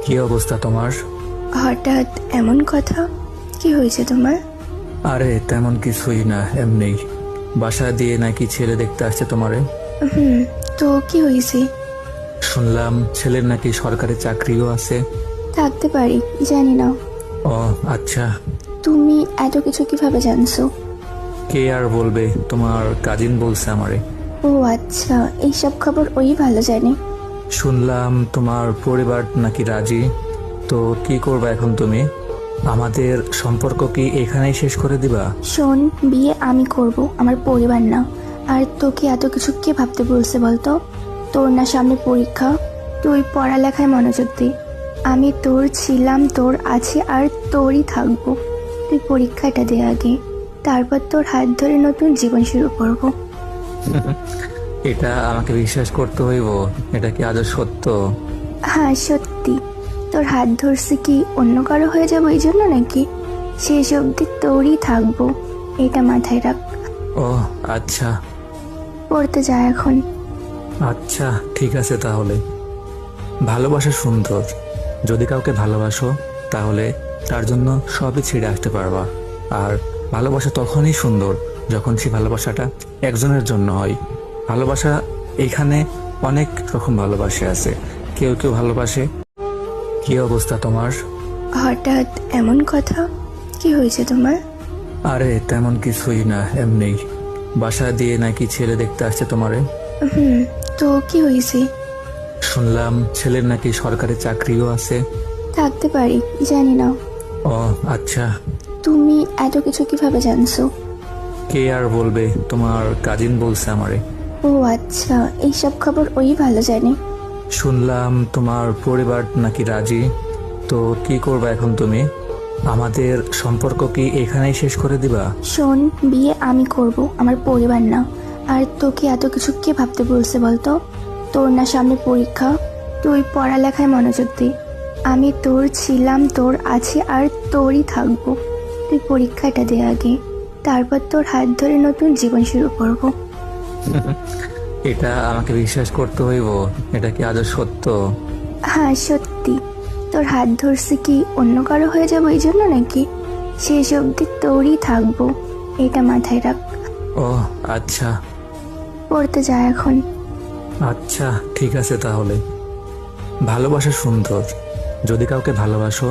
কি অবস্থা তোমার? হঠাৎ এমন কথা, কি হয়েছে তোমার? আরে তেমন কিছুই না, এমনি বাসা দিয়ে নাকি ছেলে দেখতে আসছে তোমারে। হুম, তো কি হয়েছে? শুনলাম ছেলের নাকি সরকারি চাকরিও আছে। থাকতে পারি, জানি না। ও আচ্ছা। তুমি এত কিছু কিভাবে জানছো? কে আর বলবে, তোমার কাজিন বলছে আমারে। ও আচ্ছা, এইসব খবর ওই ভালো জানে। শুনলাম তোমার পরিবার নাকি রাজি। তো কি করবা এখন তুমি? আমাদের সম্পর্ক কি এখানেই শেষ করে দিবা? শোন, বিয়ে আমি করব, আমার পরিবার না। আর তোকে এত কিছু কে ভাবতে বলছে বলতো? তোর না সামনে পরীক্ষা, তুই পড়ালেখায় মনোযোগ দে। আমি তোর ছিলাম, তোর আছি, আর তোরই থাকবো। তুই পরীক্ষাটা দে আগে, তারপর তোর হাত ধরে নতুন জীবন শুরু করব। এটা আমাকে বিশ্বাস করতে হইব? এটা কি আদৌ সত্য? হ্যাঁ সত্যি। তোর হাত ধরছে কি অন্য কারো হয়ে যাবো এই জন্য নাকি? শেষ অবধি তোরই থাকবো, এটা মাথায় রাখ। ও আচ্ছা। পড়তে যা এখন। আচ্ছা ঠিক আছে তাহলে। ভালোবাসা সুন্দর। যদি কাউকে ভালোবাসো তাহলে তার জন্য সবই ছেড়ে আসতে পারবা। আর ভালোবাসা তখনই সুন্দর যখন সেই ভালোবাসাটা একজনের জন্য হয়। ভালোবাসা এখানে অনেক রকম ভালোবাসা আছে। কেউ কেউ ভালোবাসে। কি অবস্থা তোমার? হঠাৎ এমন কথা, কি হয়েছে তোমার? আরে তেমন কিছুই না, এমনি বাসা দিয়ে নাকি ছেলে দেখতে আসছে তোমারে। হুম, তো কি হয়েছে? শুনলাম ছেলের নাকি সরকারি চাকরিও আছে। থাকতে পারি, জানি না। ও আচ্ছা। তুমি এত কিছু কিভাবে জানছো? কে আর বলবে, তোমার কাজিন বলছে আমারে। ও আচ্ছা, এইসব খবর ওই ভালো জানে। শুনলাম তোমার পরিবার নাকি রাজি। তো কি করবা এখন তুমি? আমাদের সম্পর্ক কি এখানেই শেষ করে দিবা? শোন, বিয়ে আমি করব, আমার পরিবার না। আর তোকে এত কিছু কে ভাবতে বলছে বলতো? তোর না সামনে পরীক্ষা, তুই পড়ালেখায় মনোযোগ দে। আমি তোর ছিলাম, তোর আছি, আর তোরই থাকবো। তুই পরীক্ষাটা দে আগে, তারপর তোর হাত ধরে নতুন জীবন শুরু করব। এটা আমাকে বিশ্বাস করতে হইব? এটা কি আদৌ সত্য? হ্যাঁ সত্যি। তোর হাত ধরছে কি অন্য কারো হয়ে যাবো এই জন্য নাকি? শেষ অবধি তোরই থাকবো, এটা মাথায় রাখ। ও আচ্ছা। পড়তে যা এখন। আচ্ছা ঠিক আছে তাহলে। ভালোবাসা সুন্দর। যদি কাউকে ভালোবাসো